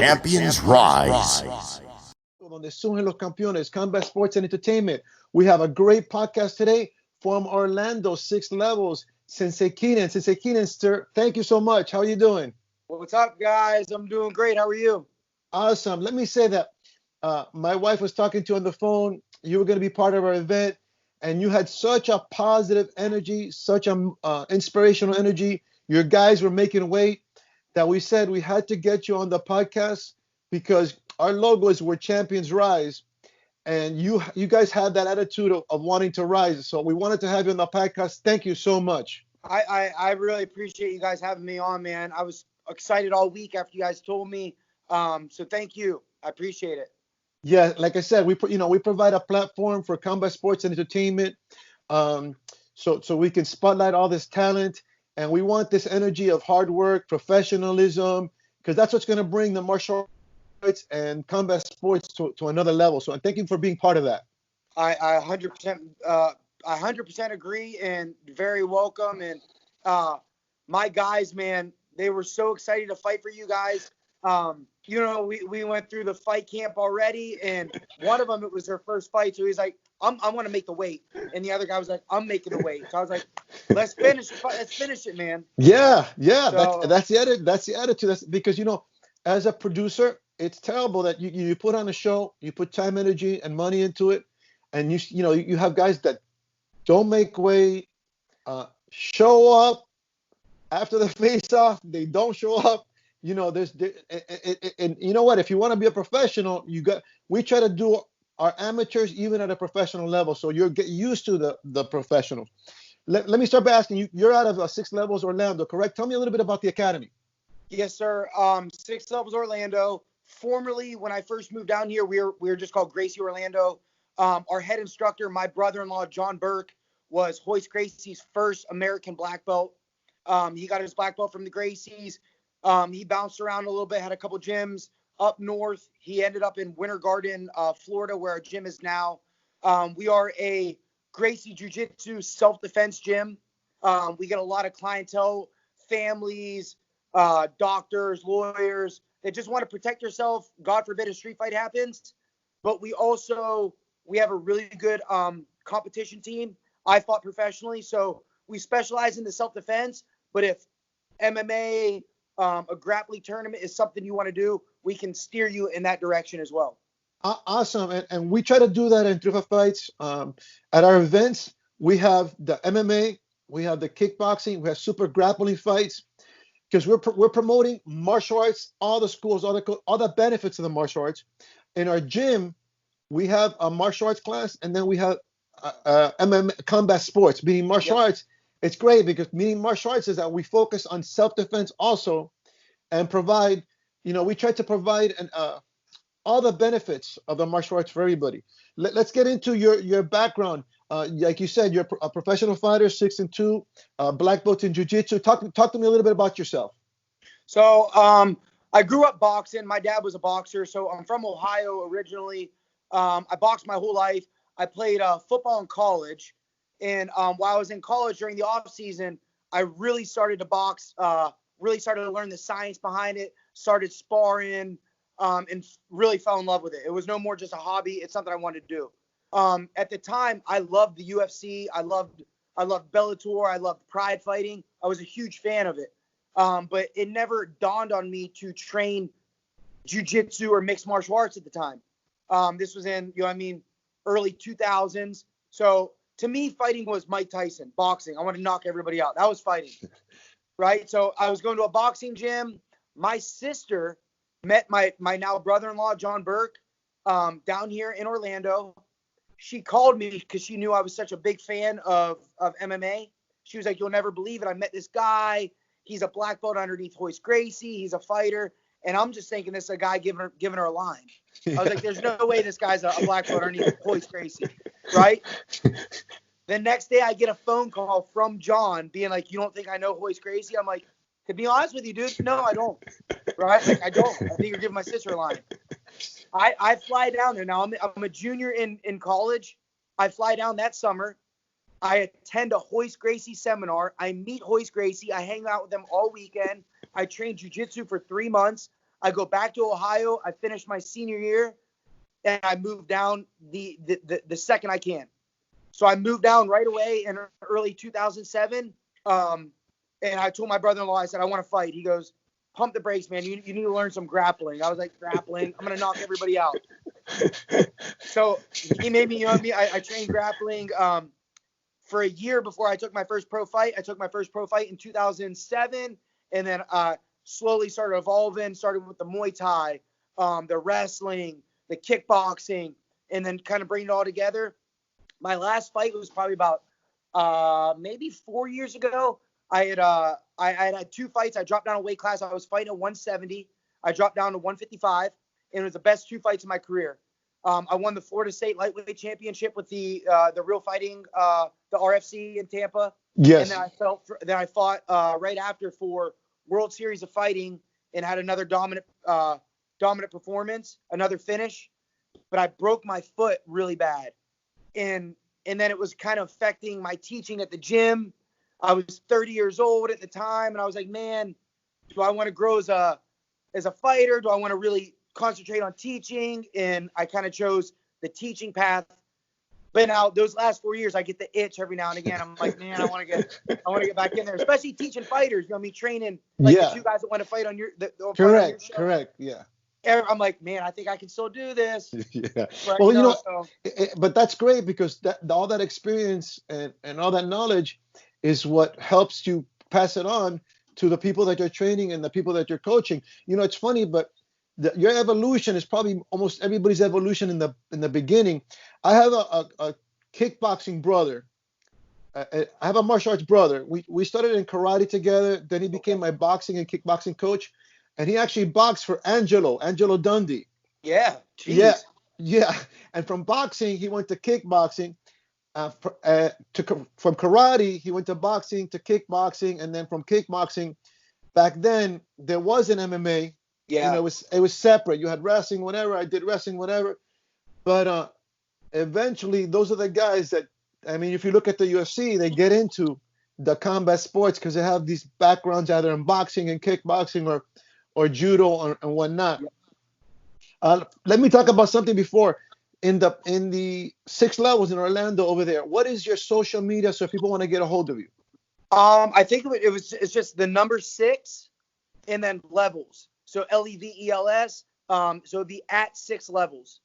champions rise. Donde surgen los campeones, Combat Sports and Entertainment. We have a great podcast today from Orlando, 6 levels. Sensei Keenan, sir, thank you so much. How are you doing? What's up, guys? I'm doing great. How are you? Awesome. Let me say that my wife was talking to you on the phone. You were going to be part of our event, and you had such a positive energy, such a inspirational energy. Your guys were making weight that we said we had to get you on the podcast because our logo is where champions rise. And you guys had that attitude of wanting to rise. So we wanted to have you on the podcast. Thank you so much. I really appreciate you guys having me on, man. I was excited all week after you guys told me. So thank you. I appreciate it. Yeah, like I said, we provide a platform for combat sports and entertainment, so we can spotlight all this talent, and we want this energy of hard work, professionalism, because that's what's going to bring the martial arts and combat sports to another level. So, thank you for being part of that. I 100% agree, and very welcome. And my guys, man, they were so excited to fight for you guys. We went through the fight camp already, and one of them, it was their first fight. So he's like, I want to make the weight. And the other guy was like, I'm making the weight. So I was like, let's finish it, man. Yeah. So, that's the attitude. That's because, as a producer, it's terrible that you put on a show, you put time, energy, and money into it. And you have guys that don't make weight, show up after the face off. They don't show up. And you know what? If you want to be a professional, we try to do our amateurs even at a professional level. So you're get used to the professionals. Let me start by asking you. You're out of 6 levels Orlando, correct? Tell me a little bit about the academy. Yes, sir. 6 levels Orlando. Formerly, when I first moved down here, we were just called Gracie Orlando. Our head instructor, my brother-in-law, John Burke, was Hoist Gracie's first American black belt. He got his black belt from the Gracies. He bounced around a little bit, had a couple gyms up north. He ended up in Winter Garden, Florida, where our gym is now. We are a Gracie Jiu-Jitsu self-defense gym. We get a lot of clientele, families, doctors, lawyers that just want to protect yourself. God forbid a street fight happens. But we have a really good competition team. I fought professionally, so we specialize in the self-defense. But if MMA, a grappling tournament is something you want to do, we can steer you in that direction as well. Awesome. And we try to do that in 305 Fights. At our events, we have the MMA, we have the kickboxing, we have super grappling fights, because we're promoting martial arts, all the schools, all the benefits of the martial arts. In our gym, we have a martial arts class, and then we have MMA, combat sports, meaning martial arts. It's great because meaning martial arts is that we focus on self-defense also, and provide, we try to provide all the benefits of the martial arts for everybody. Let's get into your background. Like you said, you're a professional fighter, 6-2, black belt in jiu-jitsu. Talk to me a little bit about yourself. So I grew up boxing. My dad was a boxer, so I'm from Ohio originally. I boxed my whole life. I played football in college. And while I was in college during the off season, I really started to box, really started to learn the science behind it, started sparring, and really fell in love with it. It was no more just a hobby. It's something I wanted to do. At the time, I loved the UFC. I loved Bellator. I loved Pride fighting. I was a huge fan of it. But it never dawned on me to train jiu-jitsu or mixed martial arts at the time. This was in, early 2000s. So to me, fighting was Mike Tyson. Boxing, I want to knock everybody out. That was fighting, right? So I was going to a boxing gym. My sister met my now brother-in-law, John Burke, down here in Orlando. She called me because she knew I was such a big fan of MMA. She was like, you'll never believe it. I met this guy. He's a black belt underneath Hoist Gracie. He's a fighter. And I'm just thinking this is a guy giving her a line. I was like, there's no way this guy's a black belt underneath Hoist Gracie, right? The next day I get a phone call from John being like, you don't think I know Hoist Gracie? I'm like, to be honest with you, dude, no, I don't. Right? Like, I don't. I think you're giving my sister a line. I fly down there. Now, I'm a junior in college. I fly down that summer. I attend a Hoist Gracie seminar. I meet Hoist Gracie. I hang out with them all weekend. I train jiu-jitsu for 3 months. I go back to Ohio. I finish my senior year, and I move down the second I can. So I moved down right away in early 2007. And I told my brother-in-law, I said, I want to fight. He goes, pump the brakes, man. You need to learn some grappling. I was like, grappling? I'm going to knock everybody out. So he made me, you know what I mean? I trained grappling for a year before I took my first pro fight. I took my first pro fight in 2007, and then slowly started evolving, started with the Muay Thai, the wrestling, the kickboxing, and then kind of bring it all together. My last fight was probably about maybe 4 years ago. I had 2 fights. I dropped down a weight class. I was fighting at 170. I dropped down to 155, and it was the best 2 fights of my career. I won the Florida State Lightweight Championship with the Real Fighting, the RFC in Tampa. Yes. And then I fought right after for World Series of Fighting and had another dominant performance, another finish. But I broke my foot really bad, and then it was kind of affecting my teaching at the gym. I was 30 years old at the time, and I was like, man, do I want to grow as a fighter? Do I want to really concentrate on teaching? And I kind of chose the teaching path. But now those last 4 years, I get the itch every now and again. I'm like, man, I want to get back in there, especially teaching fighters. You know, me training like the 2 guys that want to fight on your correct, yeah. I'm like, man, I think I can still do this. Yeah. But, well, but that's great because all that experience and all that knowledge is what helps you pass it on to the people that you're training and the people that you're coaching. You know, it's funny, but your evolution is probably almost everybody's evolution in the beginning. I have a kickboxing brother. I have a martial arts brother. We started in karate together. Then he became my boxing and kickboxing coach, and he actually boxed for Angelo Dundee. Yeah. Geez. Yeah. And from boxing, he went to kickboxing. From karate, he went to boxing to kickboxing, and then from kickboxing, back then there was an MMA. Yeah. You know, it was separate. You had wrestling, whatever. I did wrestling, whatever. But eventually, those are the guys that, I mean, if you look at the UFC, they get into the combat sports because they have these backgrounds either in boxing and kickboxing or judo and whatnot. Yeah. Let me talk about something before. In the 6 levels in Orlando over there, what is your social media so if people want to get a hold of you? I think it's just the number 6 and then levels. So LEVELS. So it'd be at 6 levels.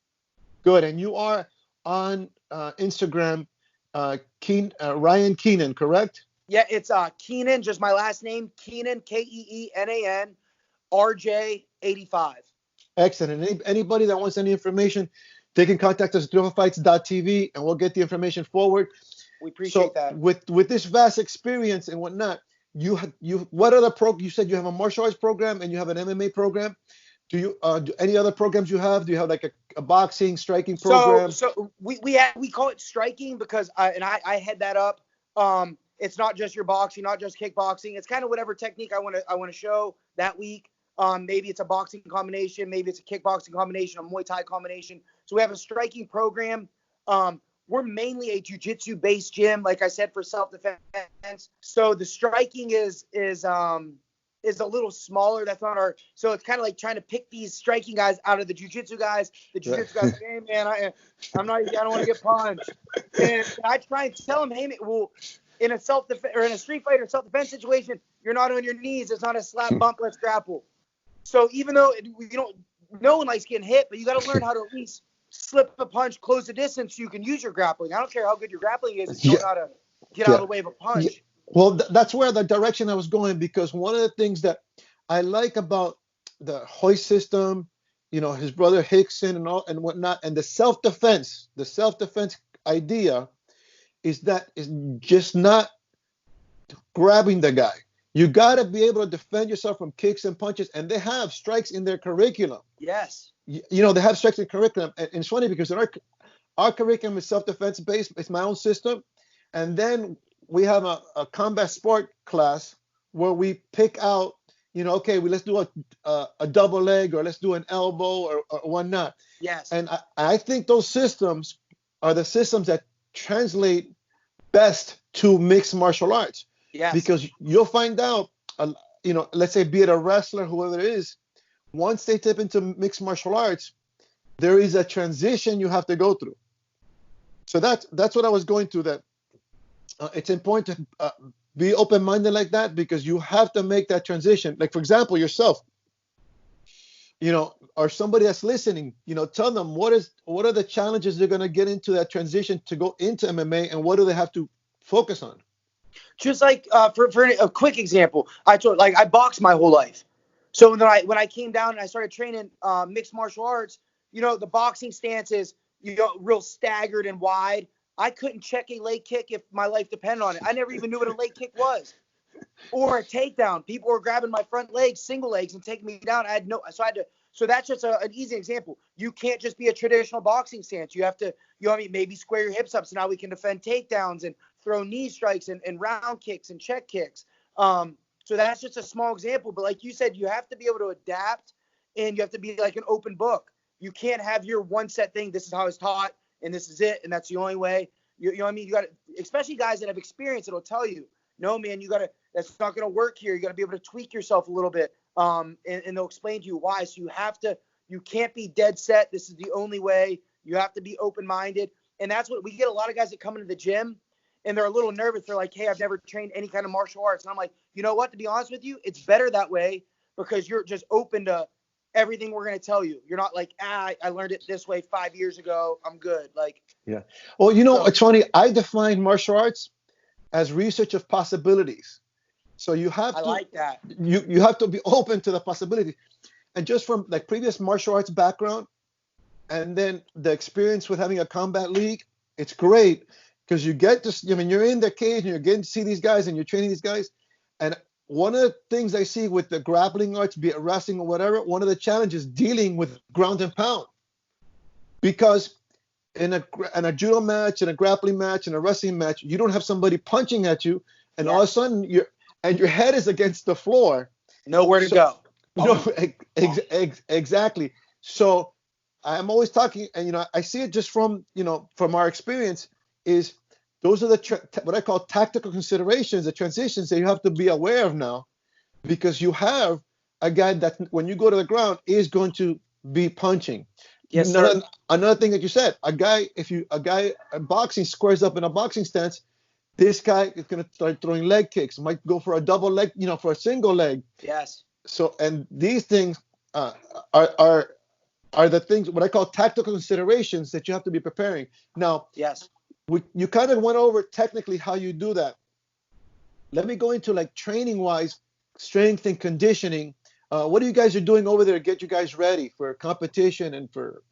Good. And you are on Instagram, Ryan Keenan, correct? Yeah, it's Keenan, just my last name, Keenan, KEENAN, RJ85. Excellent. Anybody that wants any information, they can contact us at 305fights.tv and we'll get the information forward. We appreciate that. With this vast experience and whatnot, what other you said you have a martial arts program and you have an MMA program. Do you do any other programs you have? Do you have like a boxing, striking program? So we call it striking because I head that up. It's not just your boxing, not just kickboxing. It's kind of whatever technique I want to show that week. Maybe it's a boxing combination, maybe it's a kickboxing combination, a Muay Thai combination. So we have a striking program. We're mainly a jiu-jitsu based gym, like I said, for self-defense. So the striking is a little smaller. That's not our. So it's kind of like trying to pick these striking guys out of the jiu-jitsu guys. The jiu-jitsu guys, hey man, I don't want to get punched. And I try and tell them, hey man, well, in a self-defense or in a street fight or self-defense situation, you're not on your knees. It's not a slap, bump, let's grapple. So even though no one likes getting hit, but you got to learn how to at least slip a punch, close the distance so you can use your grappling. I don't care how good your grappling is, if you don't know how to get out of the way of a punch. Yeah. Well, that's where the direction I was going, because one of the things that I like about the Hoist system, you know, his brother Hickson and whatnot, and the self-defense idea is that it's just not grabbing the guy. You got to be able to defend yourself from kicks and punches, and they have strikes in their curriculum. Yes. You know, they have strikes in curriculum, and it's funny because in our curriculum is self-defense based. It's my own system, and then we have a combat sport class where we pick out, you know, okay, let's do a double leg or let's do an elbow or whatnot. Yes. And I think those systems are the systems that translate best to mixed martial arts. Yes. Because you'll find out, you know, let's say be it a wrestler, whoever it is, once they tip into mixed martial arts, there is a transition you have to go through. So that's what I was going through. That it's important to be open-minded like that, because you have to make that transition. Like, for example, yourself, or somebody that's listening, tell them what are the challenges they're going to get into that transition to go into MMA, and what do they have to focus on. Just like for a quick example, I boxed my whole life. So when I came down and I started training mixed martial arts, the boxing stance is real staggered and wide. I couldn't check a leg kick if my life depended on it. I never even knew what a leg kick was, or a takedown. People were grabbing my front legs, single legs, and taking me down. So that's just an easy example. You can't just be a traditional boxing stance. You have to, maybe square your hips up so now we can defend takedowns and throw knee strikes and round kicks and check kicks. So that's just a small example. But like you said, you have to be able to adapt, and you have to be like an open book. You can't have your one set thing. This is how it's taught, and this is it, and that's the only way. You know what I mean? You got to, especially guys that have experience, it'll tell you, no, man, that's not going to work here. You got to be able to tweak yourself a little bit. And they'll explain to you why. So you can't be dead set. This is the only way. You have to be open-minded. And that's what we get. A lot of guys that come into the gym and they're a little nervous. They're like, hey, I've never trained any kind of martial arts. And I'm like, you know what? To be honest with you, it's better that way, because you're just open to everything we're going to tell you. You're not like, I learned it this way 5 years ago. I'm good. Like, yeah. Well, it's funny. I define martial arts as research of possibilities. So you have to, I like that. You have to be open to the possibility. And just from like previous martial arts background, and then the experience with having a combat league, it's great, because you get to, you're in the cage and you're getting to see these guys and you're training these guys. And one of the things I see with the grappling arts, be it wrestling or whatever, one of the challenges dealing with ground and pound, because in a judo match, in a grappling match, in a wrestling match, you don't have somebody punching at you, and all of a sudden your head is against the floor. Nowhere to go. No, exactly. So I'm always talking, and I see it just from our experience, is those are what I call tactical considerations, the transitions that you have to be aware of now, because you have a guy that when you go to the ground is going to be punching. Yes, sir. Another thing that you said, a guy boxing squares up in a boxing stance, this guy is going to start throwing leg kicks, might go for a double leg, for a single leg. Yes. So, and these things are the things, what I call tactical considerations that you have to be preparing. Now, yes, you kind of went over technically how you do that. Let me go into like training wise, strength and conditioning. What are you guys are doing over there to get you guys ready for competition and for?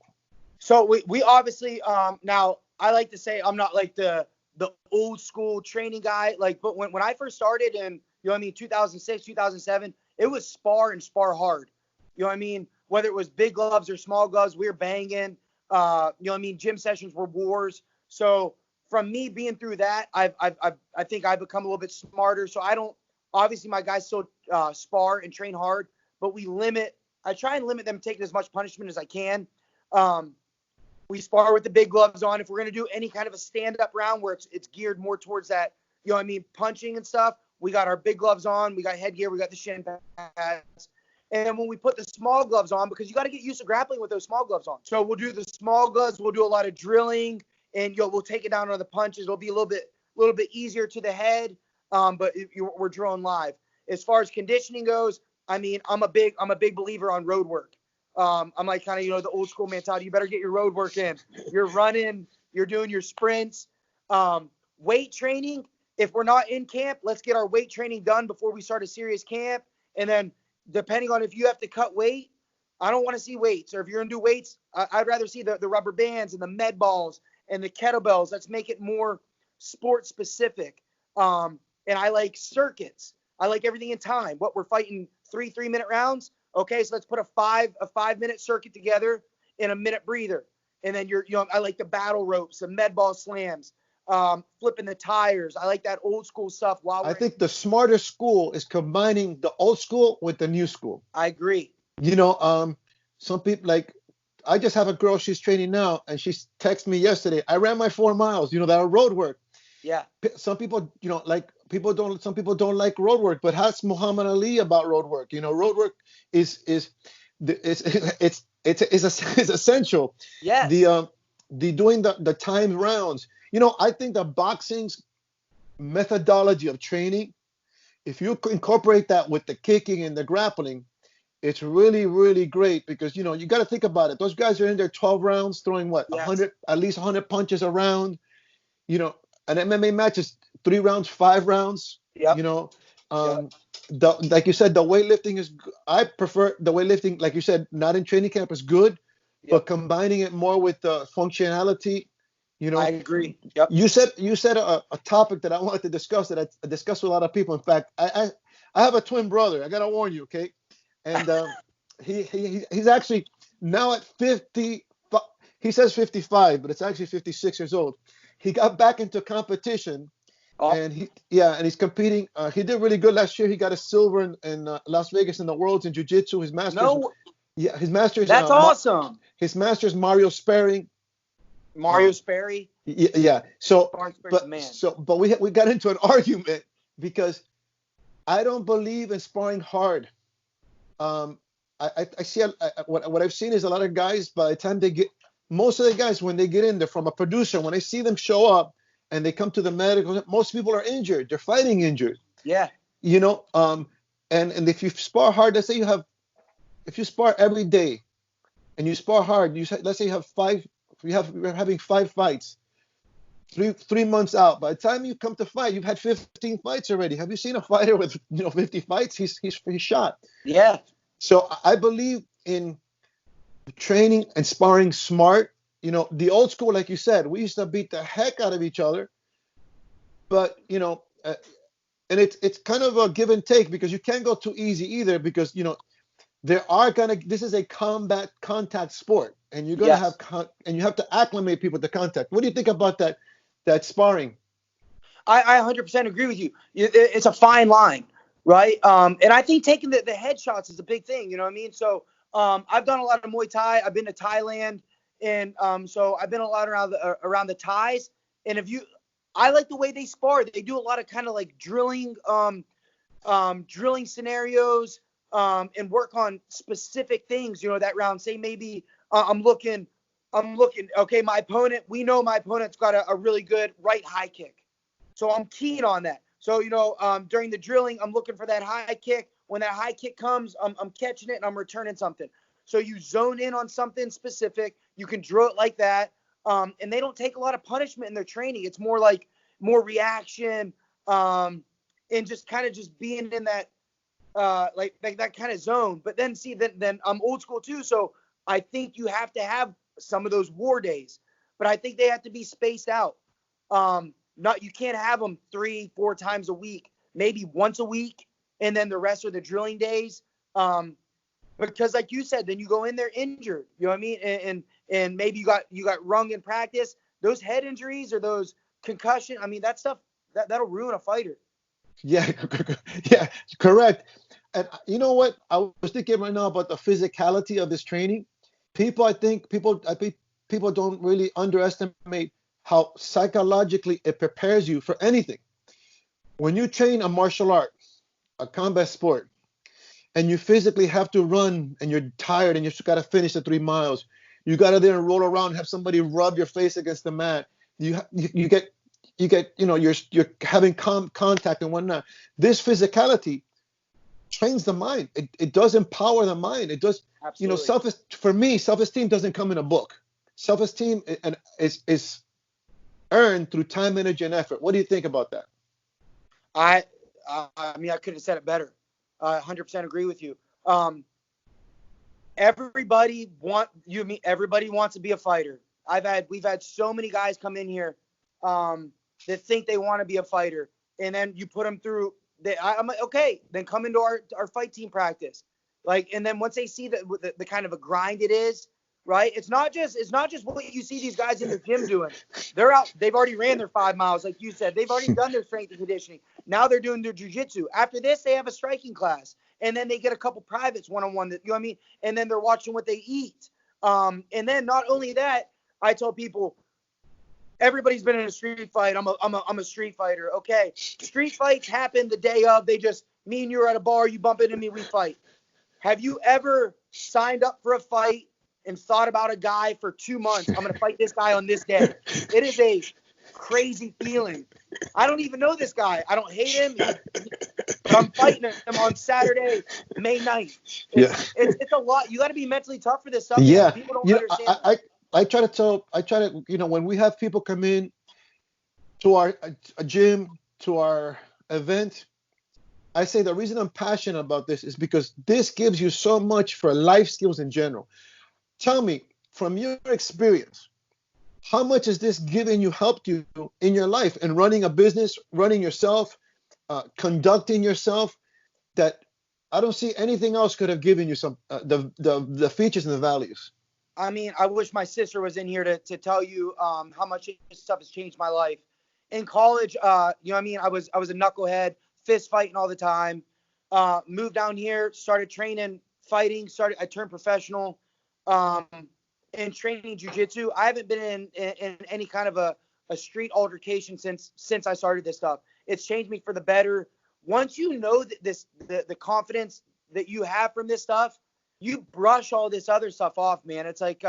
So we obviously, now I like to say I'm not like the old school training guy, but when I first started in, 2006, 2007, it was spar and spar hard. Whether it was big gloves or small gloves, we were banging. Gym sessions were wars. So from me being through that, I think I've become a little bit smarter. So I don't, obviously my guys still spar and train hard, but I try and limit them taking as much punishment as I can. We spar with the big gloves on. If we're going to do any kind of a stand-up round where it's geared more towards that, punching and stuff, we got our big gloves on, we got headgear, we got the shin pads. And then when we put the small gloves on, because you got to get used to grappling with those small gloves on. So we'll do the small gloves, we'll do a lot of drilling, and we'll take it down on the punches. It'll be a little bit easier to the head, but we're drilling live. As far as conditioning goes, I'm a big believer on road work. I'm like kind of the old school mentality. You better get your road work in. You're running, you're doing your sprints. Weight training, if we're not in camp, let's get our weight training done before we start a serious camp. And then depending on if you have to cut weight, I don't want to see weights. Or if you're going to do weights, I'd rather see the rubber bands and the med balls and the kettlebells. Let's make it more sport specific. And I like circuits. I like everything in time. What we're fighting 3-minute rounds. Okay, so let's put a 5-minute circuit together in a minute breather. And then I like the battle ropes, the med ball slams, flipping the tires. I like that old school stuff. I think the smarter school is combining the old school with the new school. I agree. Some people I just have a girl, she's training now, and she texted me yesterday, I ran my 4 miles, that are road work. Yeah. Some people, some people don't like road work, but how's Muhammad Ali about road work? Road work is it's essential. Yes. The doing the timed rounds. You know, I think the boxing's methodology of training, if you incorporate that with the kicking and the grappling, it's really, really great because, you know, you got to think about it. Those guys are in there 12 rounds throwing what, Yes. 100, at least 100 punches a round. You know, an MMA match is 3 rounds, 5 rounds. Yep. You know, Yep. like you said, the weightlifting is, I prefer the weightlifting, like you said, not in training camp is good, but Yep. combining it more with the functionality, you know. I agree. Yep. You said a topic that I wanted to discuss that I discussed with a lot of people. In fact, I have a twin brother. I gotta warn you, okay? And he's actually now at 50. He says 55, but it's actually 56 years old. He got back into competition, Oh, and he's competing. He did really good last year. He got a silver in Las Vegas in the Worlds in Jiu-Jitsu. His masters. no, His masters. that's awesome. His masters Mario Sparring. Mario Sperry. Yeah. So, Sparring's the but man. but we got into an argument because I don't believe in sparring hard. I see what I've seen is a lot of guys, by the time they get, most of the guys, when they get in there from a producer, when I see them show up and they come to the medical, most people are injured. They're fighting injured. Yeah. You know, and if you spar hard, let's say if you spar every day and you spar hard, let's say you have you're having 5 fights, 3 months out. By the time you come to fight, you've had 15 fights already. Have you seen a fighter with 50 fights? He's shot. Yeah. So I believe in training and sparring smart. You know, the old school, like you said, we used to beat the heck out of each other. But, you know, and it's kind of a give and take because you can't go too easy either because, you know, this is a combat contact sport and you're going to have, and you have to acclimate people to contact. What do you think about that sparring? I 100% agree with you. It's a fine line, right? And I think taking the headshots is a big thing. You know what I mean? So I've done a lot of Muay Thai. I've been to Thailand, and so I've been a lot around the Thais. And I like the way they spar. They do a lot of kind of like drilling scenarios, and work on specific things. You know, that round. Say maybe I'm looking. Okay, we know my opponent's got a really good right high kick. So I'm keen on that. So, you know, during the drilling, I'm looking for that high kick. When that high kick comes, I'm catching it and I'm returning something. So you zone in on something specific. You can drill it like that. And they don't take a lot of punishment in their training. It's more reaction, and just kind of just being in that, like that kind of zone. But then then I'm old school too. So I think you have to have some of those war days, but I think they have to be spaced out. You can't have them 3-4 times a week, maybe once a week, and then the rest are the drilling days. Because like you said, then you go in there injured. You know what I mean? And maybe you got rung in practice. Those head injuries or those concussion. I mean, that stuff that'll ruin a fighter. Yeah, yeah, correct. And you know what? I was thinking right now about the physicality of this training. I think people don't really underestimate how psychologically it prepares you for anything. When you train a martial art, a combat sport, and you physically have to run and you're tired and you just got to finish the 3 miles, you got to then roll around and have somebody rub your face against the mat. You get you're having contact and whatnot. This physicality trains the mind. It does empower the mind. It does. Absolutely. You know, for me, self-esteem doesn't come in a book. Self-esteem is earned through time, energy, and effort. What do you think about that? I mean, I couldn't have said it better. 100% agree with you. Everybody wants to be a fighter. We've had so many guys come in here that think they want to be a fighter, and then you put them through. I'm like, okay, then come into our fight team practice. And then once they see the kind of a grind it is, right? It's not just what you see these guys in the gym doing. They're out. They've already ran their 5 miles, like you said. They've already done their strength and conditioning. Now they're doing their jiu-jitsu. After this, they have a striking class, and then they get a couple privates one-on-one. You know what I mean? And then they're watching what they eat. And then not only that, I tell people, everybody's been in a street fight. I'm a street fighter. Okay, street fights happen the day of. Me and you are at a bar. You bump into me, we fight. Have you ever signed up for a fight and thought about a guy for 2 months? I'm going to fight this guy on this day. It is a crazy feeling. I don't even know this guy. I don't hate him, but I'm fighting him on Saturday, May 9th. It's a lot. You got to be mentally tough for this stuff. Yeah. Man. People don't You know, understand. I try to, you know, when we have people come in to our a gym, to our event, I say the reason I'm passionate about this is because this gives you so much for life skills in general. Tell me, from your experience, how much has this helped you in your life and running a business, running yourself, conducting yourself, that I don't see anything else could have given you some the features and the values. I mean, I wish my sister was in here to tell you how much this stuff has changed my life. In college, you know what I mean? I was a knucklehead, fist fighting all the time. Moved down here, started training, fighting, I turned professional and training jiu-jitsu. I haven't been in any kind of a street altercation since I started this stuff. It's changed me for the better. Once you know that the confidence that you have from this stuff, you brush all this other stuff off, man. It's like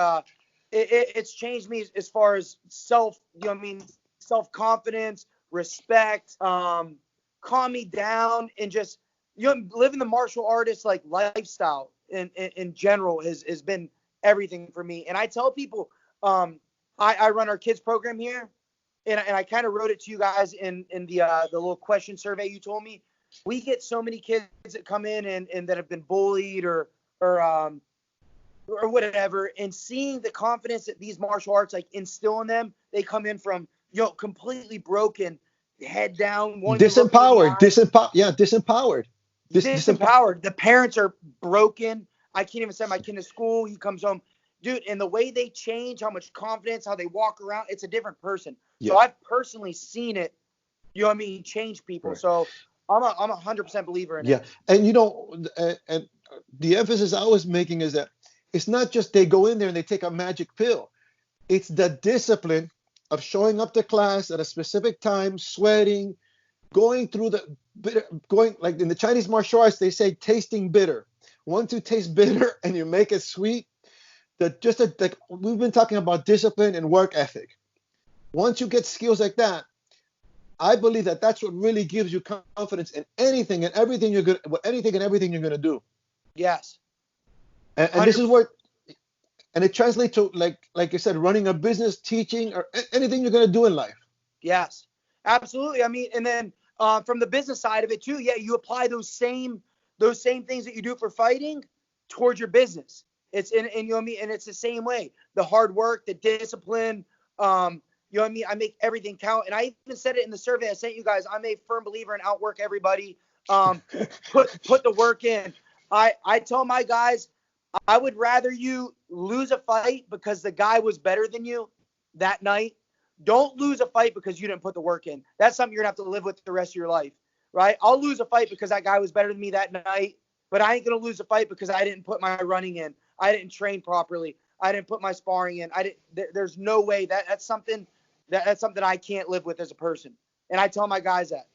it's changed me as far as self-confidence, respect, calm me down, and just living the martial artist like lifestyle in general has been everything for me. And I tell people, I run our kids program here, and I kind of wrote it to you guys in the little question survey you told me. We get so many kids that come in and that have been bullied or whatever, and seeing the confidence that these martial arts like instill in them. They come in from completely broken, head down, Disempowered. The parents are broken. I can't even send my kid to school. He comes home, dude, and the way they change, how much confidence, how they walk around, it's a different person. Yeah. So I've personally seen it, change people. Right. So I'm a 100% believer in it. Yeah, and and the emphasis I was making is that it's not just they go in there and they take a magic pill. It's the discipline of showing up to class at a specific time, sweating, going through like in the Chinese martial arts, they say tasting bitter. Once you taste bitter and you make it sweet, like we've been talking about discipline and work ethic. Once you get skills like that, I believe that that's what really gives you confidence in anything and everything you're gonna do. Yes. And this is where, and it translates to like I said, running a business, teaching, or anything you're gonna do in life. Yes, absolutely. I mean, and then from the business side of it too, yeah, you apply those same things that you do for fighting towards your business. It's and it's the same way. The hard work, the discipline. I make everything count. And I even said it in the survey I sent you guys. I'm a firm believer in outwork everybody. Put the work in. I tell my guys, I would rather you lose a fight because the guy was better than you that night. Don't lose a fight because you didn't put the work in. That's something you're going to have to live with the rest of your life, right? I'll lose a fight because that guy was better than me that night, but I ain't going to lose a fight because I didn't put my running in. I didn't train properly. I didn't put my sparring in. There's no way that's something I can't live with as a person. And I tell my guys that.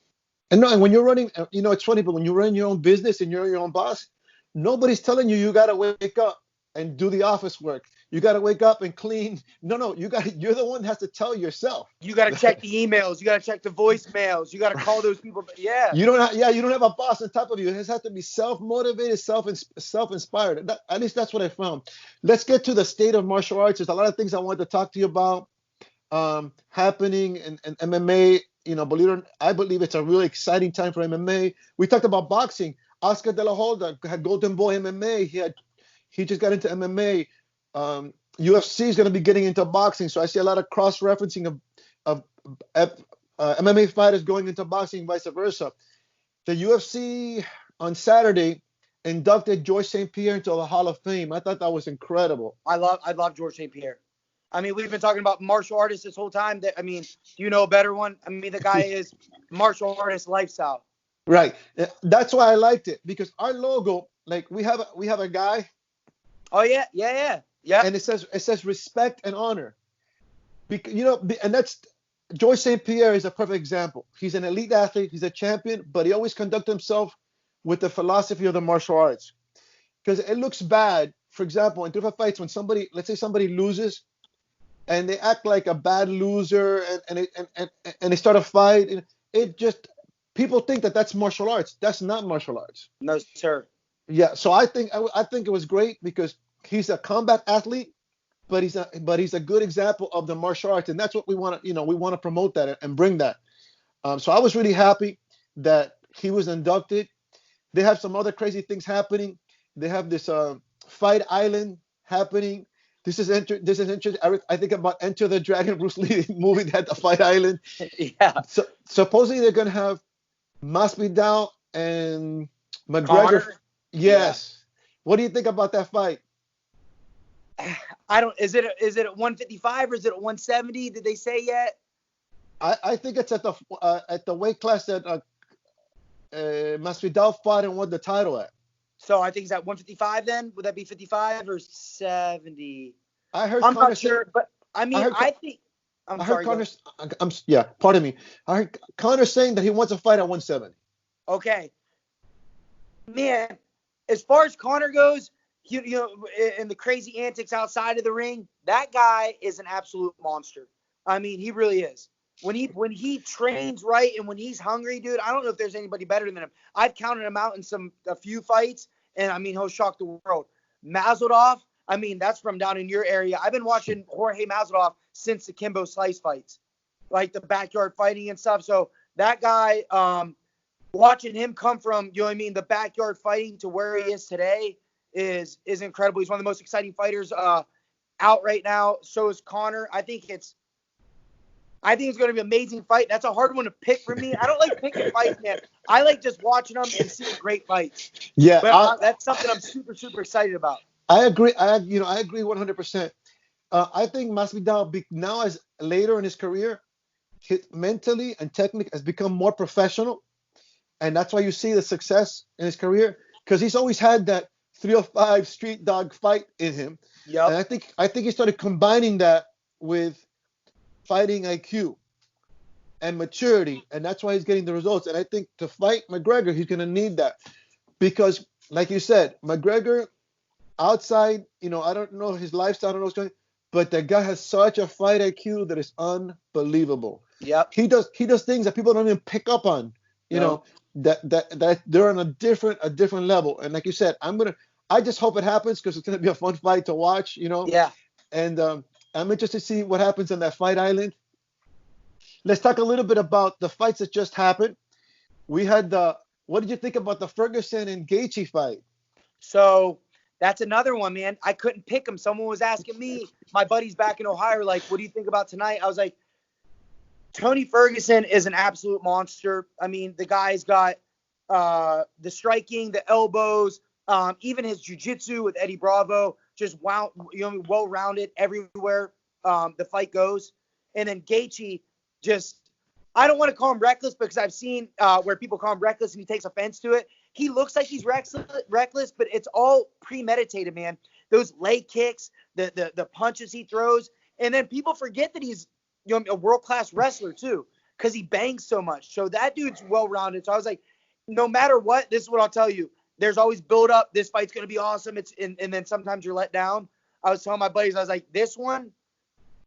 And no, and when you're running, it's funny, but when you run your own business and you're your own boss, nobody's telling you got to wake up and do the office work. You got to wake up and clean. No, you're the one that has to tell yourself. You got to check the emails. You got to check the voicemails. You got to call those people. Yeah. You don't have a boss on top of you. It has to be self-motivated, self-inspired. At least that's what I found. Let's get to the state of martial arts. There's a lot of things I wanted to talk to you about happening in MMA. I believe it's a really exciting time for MMA. We talked about boxing. Oscar De La Hoya had Golden Boy MMA. He just got into MMA. UFC is going to be getting into boxing, so I see a lot of cross-referencing of MMA fighters going into boxing, vice versa. The UFC on Saturday inducted George St. Pierre into the Hall of Fame. I thought that was incredible. I love George St. Pierre. I mean, we've been talking about martial artists this whole time. Do you know a better one? I mean, the guy is martial artist lifestyle. Right. That's why I liked it, because our logo, like we have a guy. Oh yeah. And it says respect and honor. And that's George St. Pierre is a perfect example. He's an elite athlete. He's a champion, but he always conducted himself with the philosophy of the martial arts. because it looks bad. For example, in 305 fights, when somebody, let's say somebody loses, and they act like a bad loser, and they start a fight, and it just people think that that's martial arts. That's not martial arts. No, sir. Yeah, so I think it was great because he's a combat athlete, but he's a good example of the martial arts, and that's what we want to we want to promote that and bring that. So I was really happy that he was inducted. They have some other crazy things happening. They have this Fight Island happening. This is interesting. I think about Enter the Dragon, Bruce Lee movie that the Fight Island. Yeah. So supposedly they're gonna have Masvidal and McGregor. Conor? Yes. What do you think about that fight? I don't. Is it at 155 or is it at 170? Did they say yet? I think it's at the weight class that Masvidal fought and won the title at. So I think it's at 155 then. Would that be 55 or 70? I heard I'm Conor not sure, but I mean, I think. I'm I sorry. heard Conor. Yeah, pardon me. I heard Conor saying that he wants a fight at 170. Okay. Man, as far as Conor goes, and the crazy antics outside of the ring, that guy is an absolute monster. I mean, he really is. When he trains right and when he's hungry, dude, I don't know if there's anybody better than him. I've counted him out in a few fights, and I mean, he'll shock the world. Masvidal, I mean, that's from down in your area. I've been watching Jorge Masvidal since the Kimbo Slice fights, like the backyard fighting and stuff. So that guy, watching him come from, the backyard fighting to where he is today is incredible. He's one of the most exciting fighters out right now. So is Conor. I think it's going to be an amazing fight. That's a hard one to pick for me. I don't like picking fights, man. I like just watching them and seeing great fights. Yeah, but that's something I'm super, super excited about. I agree. I agree 100%. I think Masvidal now, as later in his career, mentally and technically has become more professional, and that's why you see the success in his career, because he's always had that 305 street dog fight in him. Yeah. And I think he started combining that with fighting IQ and maturity, and that's why he's getting the results. And I think to fight McGregor, he's going to need that, because, like you said, McGregor outside, I don't know his lifestyle, I don't know what's going on, but the guy has such a fight IQ that is unbelievable. Yep. He does things that people don't even pick up on. That they're on a different level. And like you said, I just hope it happens, because it's going to be a fun fight to watch. Yeah. And I'm interested to see what happens on that Fight Island. Let's talk a little bit about the fights that just happened. We had what did you think about the Ferguson and Gaethje fight? So that's another one, man. I couldn't pick him. Someone was asking me, my buddies back in Ohio, like, what do you think about tonight? I was like, Tony Ferguson is an absolute monster. I mean, the guy's got the striking, the elbows, even his jiu-jitsu with Eddie Bravo, just well-rounded everywhere the fight goes. And then Gaethje, I don't want to call him reckless, because I've seen where people call him reckless and he takes offense to it. He looks like he's reckless, but it's all premeditated, man. Those leg kicks, the punches he throws, and then people forget that he's a world-class wrestler too, because he bangs so much. So that dude's well-rounded. So I was like, no matter what, this is what I'll tell you. There's always build-up. This fight's going to be awesome. And then sometimes you're let down. I was telling my buddies, I was like, this one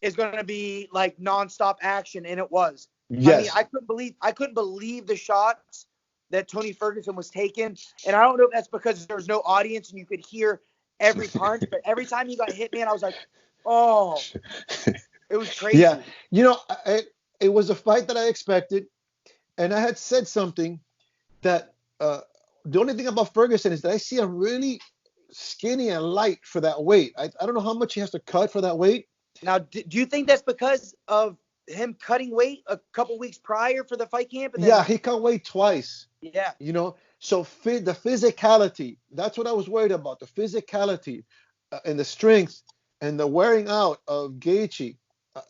is going to be like nonstop action, and it was. Yes. I mean, I couldn't believe the shots that Tony Ferguson was taking. And I don't know if that's because there was no audience and you could hear every punch, but every time he got hit, man, I was like, oh. It was crazy. Yeah, it was a fight that I expected, and I had said something that the only thing about Ferguson is that I see him really skinny and light for that weight. I don't know how much he has to cut for that weight. Now, do you think that's because of him cutting weight a couple weeks prior for the fight camp? And then... Yeah, he cut weight twice. Yeah. So the physicality, that's what I was worried about, the physicality and the strength and the wearing out of Gaethje.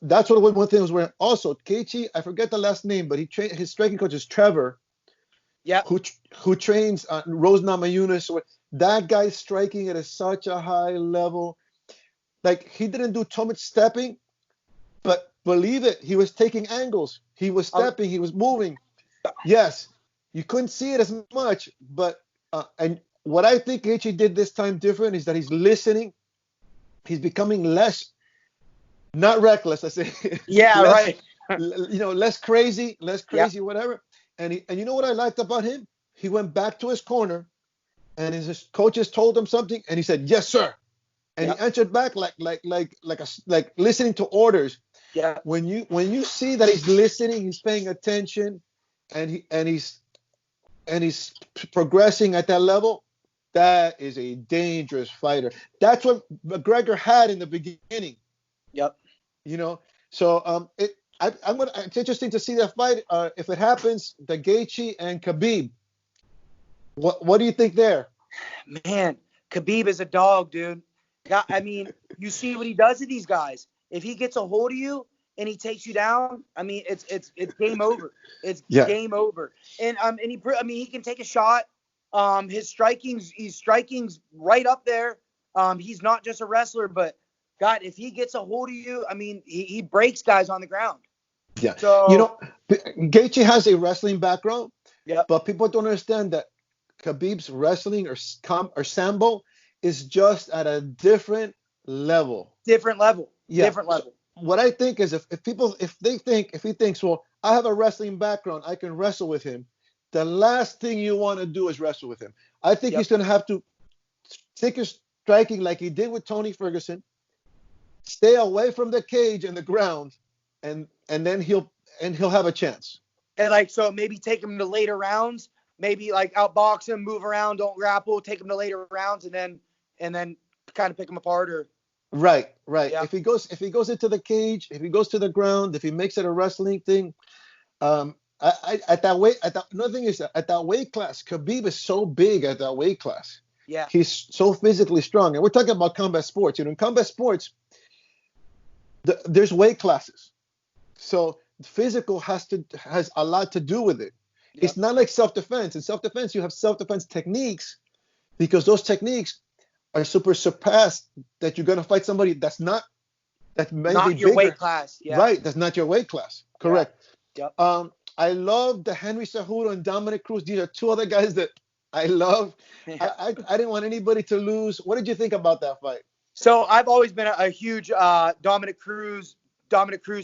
That's what one thing I was wearing. Also, Gaethje, I forget the last name, but his striking coach is Trevor. Yeah. Who trains Rose Namajunas. That guy's striking at such a high level. Like, he didn't do too much stepping, but believe it, he was taking angles. He was stepping. He was moving. Yes, you couldn't see it as much, but and what I think Gaethje did this time different is that he's listening. He's becoming less, not reckless. I say, Yeah, less, right. less crazy, whatever. And you know what I liked about him? He went back to his corner, and his coaches told him something, and he said, "Yes, sir." And he answered back like listening to orders. Yeah. When you see that he's listening, he's paying attention, and he's progressing at that level, that is a dangerous fighter. That's what McGregor had in the beginning. Yep. So it's interesting to see that fight if it happens, the Gaethje and Khabib. What do you think there? Man, Khabib is a dog, dude. I mean, you see what he does to these guys. If he gets a hold of you and he takes you down, I mean, it's game over. It's game over. And he can take a shot. He's striking's right up there. He's not just a wrestler, but God, if he gets a hold of you, I mean, he breaks guys on the ground. Yeah. So Gaethje has a wrestling background. Yeah. But people don't understand that Khabib's wrestling or sambo is just at a different level. Different level. Yeah. Different level. So what I think is if he thinks, well, I have a wrestling background, I can wrestle with him. The last thing you want to do is wrestle with him. I think he's going to have to stick his striking like he did with Tony Ferguson, stay away from the cage and the ground, and then he'll have a chance. And so maybe take him to later rounds, maybe outbox him, move around, don't grapple, take him to later rounds, and then kind of pick him apart. Or right. Yeah. If he goes into the cage, if he goes to the ground, if he makes it a wrestling thing, another thing is that at that weight class, Khabib is so big at that weight class. Yeah. He's so physically strong, and we're talking about combat sports. In combat sports, there's weight classes, so physical has a lot to do with it. Yep. It's not like self-defense. In self-defense, you have self-defense techniques because those techniques are surpassed that you're going to fight somebody that's not your weight class. Yeah. Right. That's not your weight class. Correct. Yep. I love the Henry Cejudo and Dominic Cruz. These are two other guys that I love. Yeah. I didn't want anybody to lose. What did you think about that fight? So I've always been a huge Dominic Cruz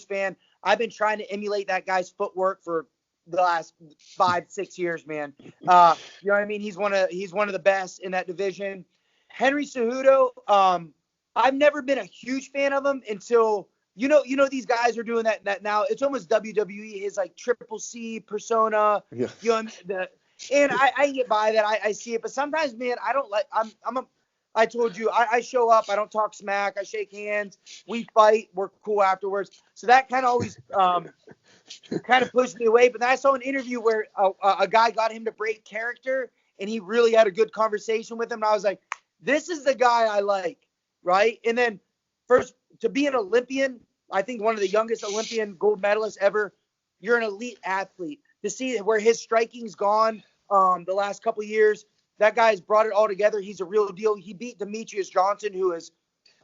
fan. I've been trying to emulate that guy's footwork for the last 5-6 years, man. You know what I mean? He's one of the best in that division. Henry Cejudo, I've never been a huge fan of him until you know these guys are doing that now. It's almost WWE, his Triple C persona. Yeah. And I get by that. I see it, but sometimes, man, I don't like. I told you, I show up. I don't talk smack. I shake hands. We fight. We're cool afterwards. So that kind of always kind of pushed me away. But then I saw an interview where a guy got him to break character, and he really had a good conversation with him. And I was like, this is the guy I like, right? And then first, to be an Olympian, I think one of the youngest Olympian gold medalists ever, you're an elite athlete. To see where his striking's gone the last couple of years, that guy's brought it all together. He's a real deal. He beat Demetrius Johnson, who is,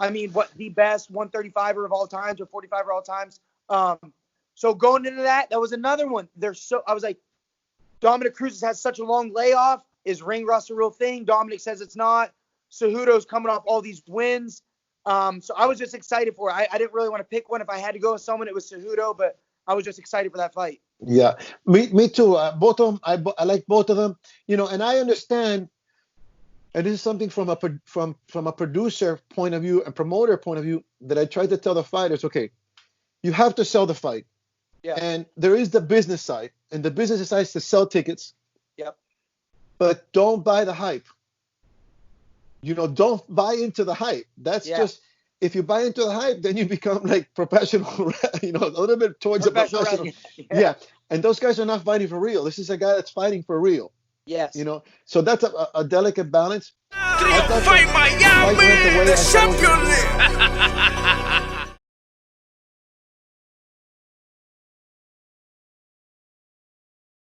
the best 135er of all times or 45er of all times. So going into that was another one. I was like, Dominic Cruz has had such a long layoff. Is ring rust a real thing? Dominic says it's not. Cejudo's coming off all these wins. So I was just excited for it. I didn't really want to pick one. If I had to go with someone, it was Cejudo, but I was just excited for that fight. Yeah, me too. Both of them, I like both of them. And I understand, and this is something from a producer point of view and promoter point of view that I try to tell the fighters. Okay, you have to sell the fight. Yeah. And there is the business side, and the business side is to sell tickets. Yep. But don't buy the hype. Don't buy into the hype. That's just. If you buy into the hype, then you become like professional, a little bit towards the professional. Yeah. And those guys are not fighting for real. This is a guy that's fighting for real. Yes. So that's a delicate balance. Fight my young man, the champion.